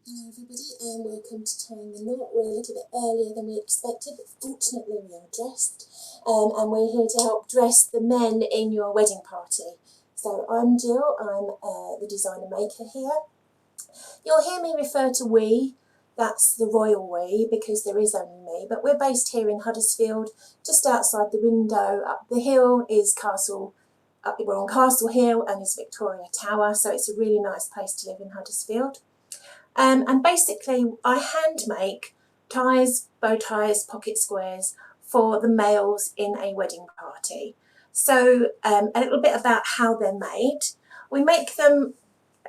Hello everybody and welcome to Tying the Knot. We're a little bit earlier than we expected, but fortunately we are dressed and we're here to help dress the men in your wedding party. So I'm Jill, I'm the designer maker here. You'll hear me refer to we, that's the royal we because there is only me, but we're based here in Huddersfield, just outside the window. Up the hill is we're on Castle Hill and is Victoria Tower, so it's a really nice place to live in Huddersfield. And basically I hand make ties, bow ties, pocket squares for the males in a wedding party. So a little bit about how they're made. We make them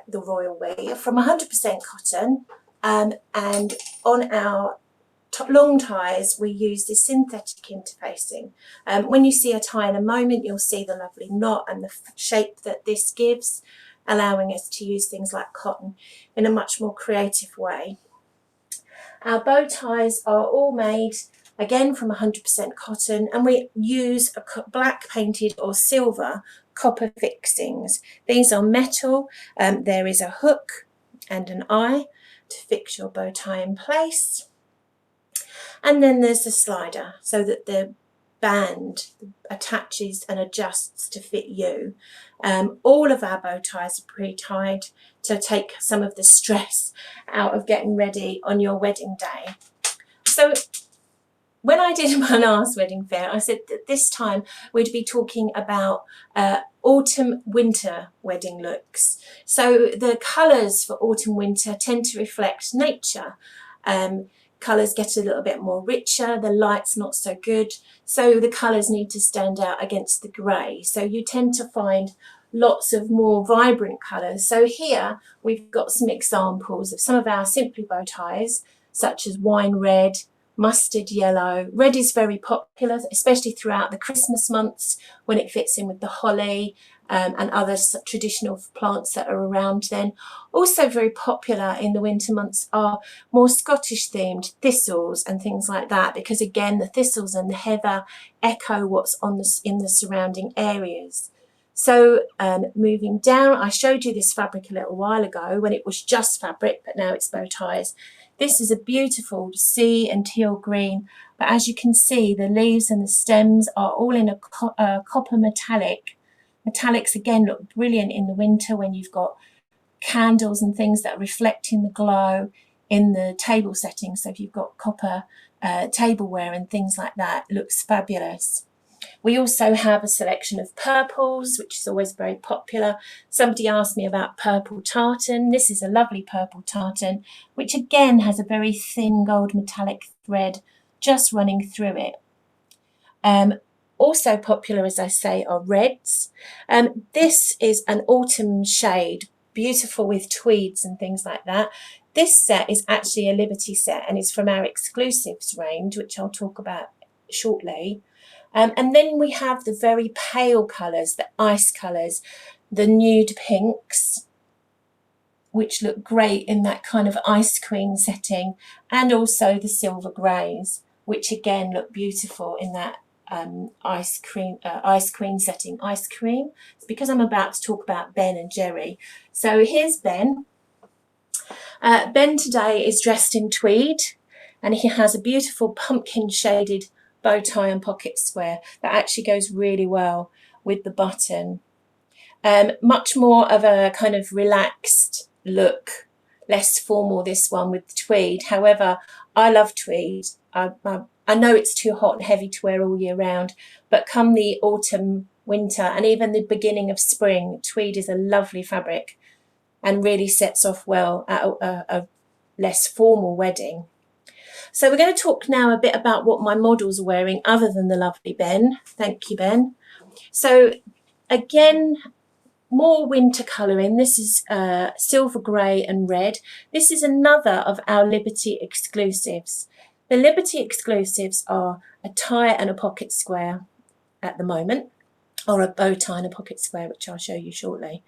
the royal way from 100% cotton, and on our long ties we use this synthetic interfacing. When you see a tie in a moment, you'll see the lovely knot and the shape that this gives, allowing us to use things like cotton in a much more creative way. Our bow ties are all made again from 100% cotton, and we use a black painted or silver copper fixings. These are metal. There is a hook and an eye to fix your bow tie in place, and then there's the slider so that the band attaches and adjusts to fit you. All of our bow ties are pre-tied to take some of the stress out of getting ready on your wedding day. So when I did my last wedding fair, I said that this time we'd be talking about autumn winter wedding looks. So the colours for autumn winter tend to reflect nature. Colours get a little bit more richer, the light's not so good, so the colours need to stand out against the grey. So you tend to find lots of more vibrant colours. So here we've got some examples of some of our simply bow ties, such as wine red, mustard yellow. Red is very popular, especially throughout the Christmas months when it fits in with the holly and other traditional plants that are around then. Also very popular in the winter months are more Scottish themed thistles and things like that, because again the thistles and the heather echo what's in the surrounding areas. So moving down, I showed you this fabric a little while ago when it was just fabric, but now it's bow ties. This is a beautiful sea and teal green, but as you can see, the leaves and the stems are all in a copper metallic. Metallics again look brilliant in the winter when you've got candles and things that are reflecting the glow in the table setting. So if you've got copper tableware and things like that, it looks fabulous. We also have a selection of purples, which is always very popular. Somebody asked me about purple tartan. This is a lovely purple tartan, which again has a very thin gold metallic thread just running through it. Also popular, as I say, are reds. This is an autumn shade, beautiful with tweeds and things like that. This set is actually a Liberty set and is from our exclusives range, which I'll talk about shortly. And then we have the very pale colours, the ice colours, the nude pinks, which look great in that kind of ice cream setting, and also the silver greys, which again look beautiful in that ice cream setting. Ice cream. It's because I'm about to talk about Ben and Jerry. So here's Ben. Ben today is dressed in tweed, and he has a beautiful pumpkin shaded bow tie and pocket square that actually goes really well with the button. Much more of a kind of relaxed look, less formal this one with the tweed. However, I love tweed. I know it's too hot and heavy to wear all year round, but come the autumn, winter and even the beginning of spring, tweed is a lovely fabric and really sets off well at a less formal wedding. So we're going to talk now a bit about what my models are wearing other than the lovely Ben. Thank you, Ben. So again, more winter colouring. This is silver grey and red. This is another of our Liberty exclusives. The Liberty exclusives are a tie and a pocket square at the moment, or a bow tie and a pocket square, which I'll show you shortly.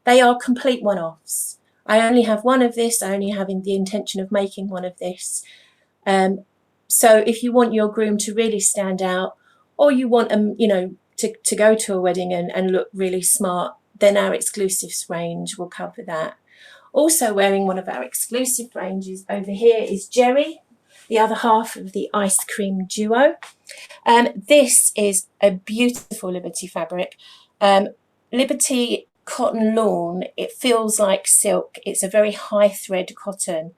They are complete one-offs. I only have one of this. I only have the intention of making one of this. So if you want your groom to really stand out, or you want to go to a wedding and look really smart, then our exclusives range will cover that. Also wearing one of our exclusive ranges over here is Jerry, the other half of the ice cream duo. This is a beautiful Liberty fabric. Liberty cotton lawn, it feels like silk. It's a very high thread cotton.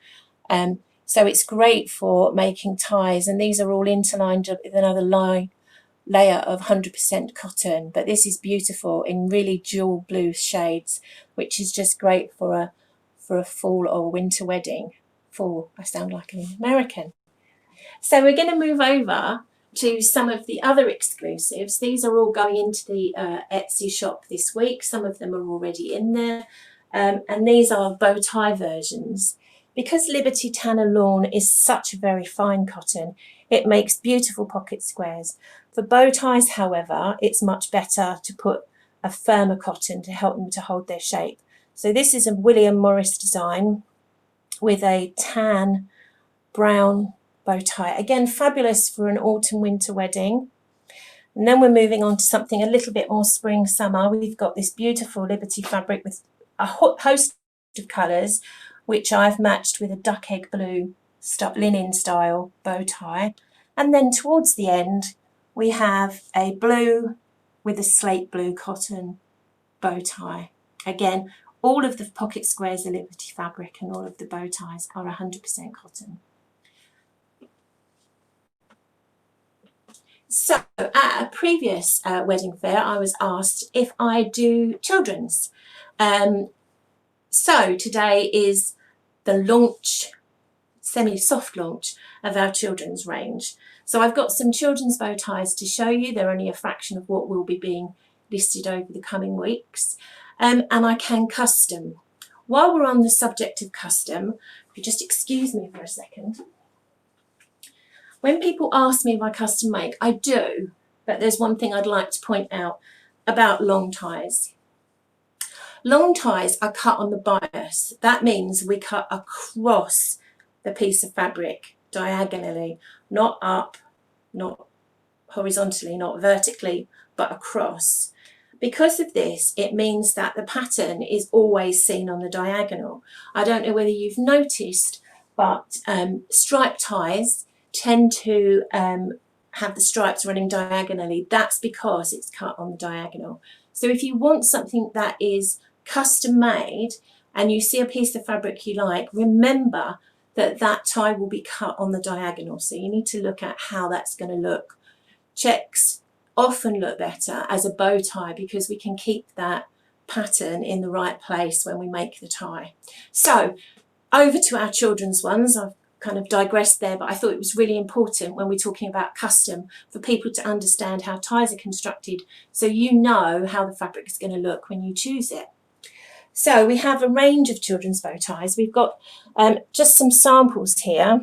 So it's great for making ties, and these are all interlined with another layer of 100% cotton. But this is beautiful in really jewel blue shades, which is just great for a fall or winter wedding. Fall, I sound like an American. So we're going to move over to some of the other exclusives. These are all going into the Etsy shop this week. Some of them are already in there. And these are bow tie versions. Because Liberty Tanner Lawn is such a very fine cotton, it makes beautiful pocket squares. For bow ties, however, it's much better to put a firmer cotton to help them to hold their shape. So this is a William Morris design with a tan brown bow tie. Again, fabulous for an autumn winter wedding. And then we're moving on to something a little bit more spring summer. We've got this beautiful Liberty fabric with a host of colours, which I've matched with a duck egg blue linen style bow tie. And then towards the end, we have a blue with a slate blue cotton bow tie. Again, all of the pocket squares are Liberty fabric and all of the bow ties are 100% cotton. So at a previous wedding fair, I was asked if I do children's. So today is the launch, semi-soft launch of our children's range. So I've got some children's bow ties to show you. They're only a fraction of what will be being listed over the coming weeks. And I can custom. While we're on the subject of custom, if you just excuse me for a second. When people ask me if I custom make, I do, but there's one thing I'd like to point out about long ties. Long ties are cut on the bias. That means we cut across the piece of fabric diagonally, not up, not horizontally, not vertically, but across. Because of this, it means that the pattern is always seen on the diagonal. I don't know whether you've noticed, but striped ties tend to have the stripes running diagonally. That's because it's cut on the diagonal. So if you want something that is custom made and you see a piece of fabric you like, remember that that tie will be cut on the diagonal. So you need to look at how that's going to look. Checks often look better as a bow tie because we can keep that pattern in the right place when we make the tie. So over to our children's ones. I've kind of digressed there, but I thought it was really important when we're talking about custom for people to understand how ties are constructed so you know how the fabric is going to look when you choose it. So we have a range of children's bow ties. We've got just some samples here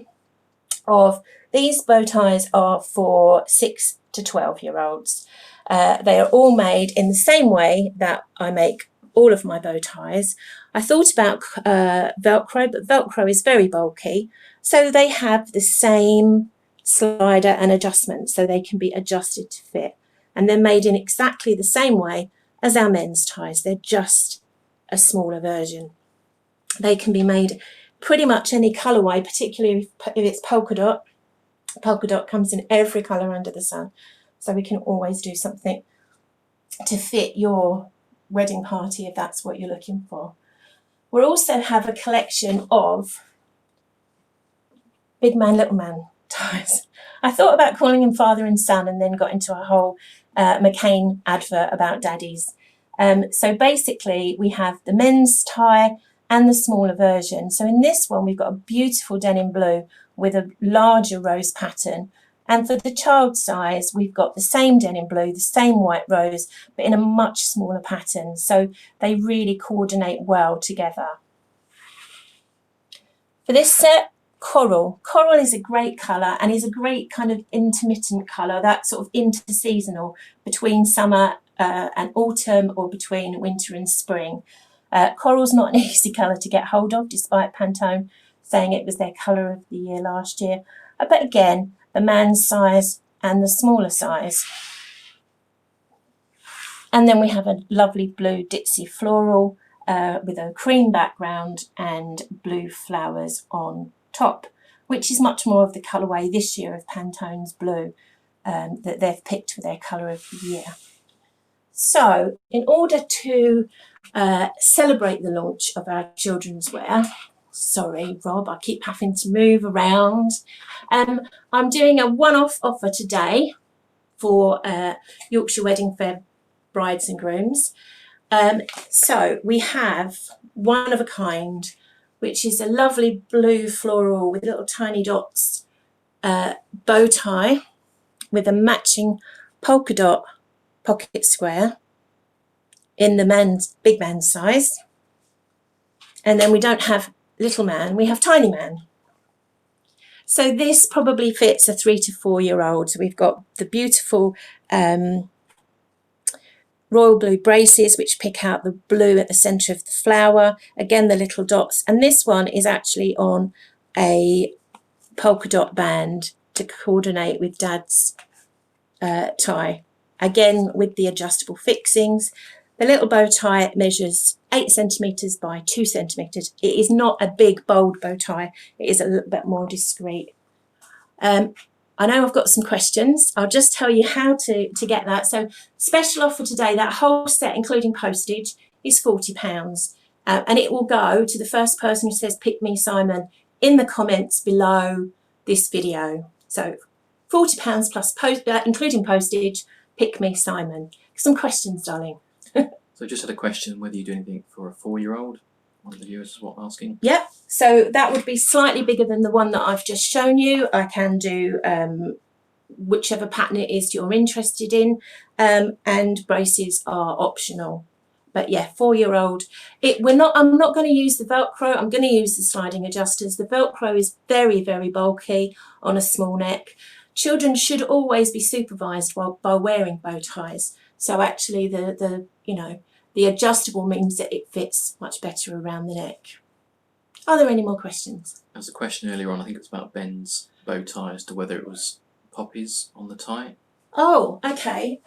of these bow ties are for 6 to 12-year-olds. They are all made in the same way that I make all of my bow ties. I thought about Velcro, but Velcro is very bulky. So they have the same slider and adjustment, so they can be adjusted to fit. And they're made in exactly the same way as our men's ties. They're just a smaller version. They can be made pretty much any colourway, particularly if it's polka dot. Polka dot comes in every colour under the sun. So we can always do something to fit your wedding party if that's what you're looking for. We'll also have a collection of big man, little man ties. I thought about calling him father and son and then got into a whole McCain advert about daddies. So basically we have the men's tie and the smaller version. So in this one we've got a beautiful denim blue with a larger rose pattern. And for the child size, we've got the same denim blue, the same white rose, but in a much smaller pattern. So they really coordinate well together. For this set, coral. Coral is a great colour and is a great kind of intermittent colour, that sort of interseasonal between summer and autumn or between winter and spring. Coral's not an easy colour to get hold of, despite Pantone saying it was their colour of the year last year. But again, the man's size and the smaller size. And then we have a lovely blue Ditsy floral with a cream background and blue flowers on top, which is much more of the colourway this year of Pantone's blue that they've picked for their colour of the year. So in order to celebrate the launch of our children's wear, sorry Rob, I keep having to move around, I'm doing a one-off offer today for Yorkshire Wedding Fair brides and grooms. So we have one of a kind, which is a lovely blue floral with little tiny dots, bow tie with a matching polka dot pocket square in the big man size. And then we don't have little man, we have tiny man. So this probably fits a 3 to 4 year old. So we've got the beautiful royal blue braces which pick out the blue at the centre of the flower, again the little dots, and this one is actually on a polka dot band to coordinate with Dad's tie, again with the adjustable fixings. The little bow tie measures 8 centimetres by 2 centimetres. It is not a big bold bow tie, it is a little bit more discreet. I know I've got some questions. I'll just tell you how to get that. So special offer today, that whole set including postage is £40, and it will go to the first person who says pick me Simon in the comments below this video. So £40 plus including postage, pick me Simon. Some questions, darling. So just had a question whether you do anything for a 4-year-old. One of the viewers was asking. Yep, so that would be slightly bigger than the one that I've just shown you. I can do whichever pattern it is you're interested in, and braces are optional. But yeah, 4-year-old. I'm not going to use the Velcro. I'm going to use the sliding adjusters. The Velcro is very, very bulky on a small neck. Children should always be supervised by wearing bow ties. So actually, the adjustable means that it fits much better around the neck. Are there any more questions? There was a question earlier on, I think it was about Ben's bow tie, as to whether it was poppies on the tie. Oh, okay.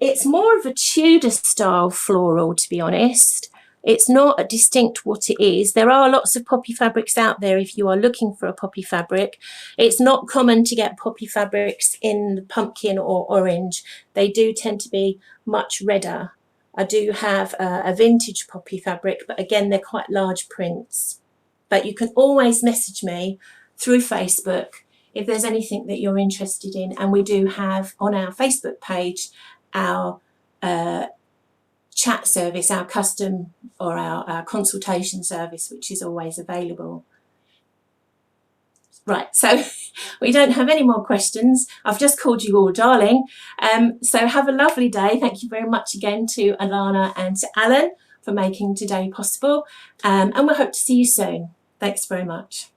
It's more of a Tudor style floral, to be honest. It's not a distinct what it is. There are lots of poppy fabrics out there if you are looking for a poppy fabric. It's not common to get poppy fabrics in the pumpkin or orange. They do tend to be much redder. I do have a vintage poppy fabric, but again, they're quite large prints. But you can always message me through Facebook if there's anything that you're interested in. And we do have on our Facebook page our chat service, our custom or our consultation service, which is always available. Right, so we don't have any more questions. I've just called you all darling. So have a lovely day. Thank you very much again to Alana and to Alan for making today possible. And we hope to see you soon. Thanks very much.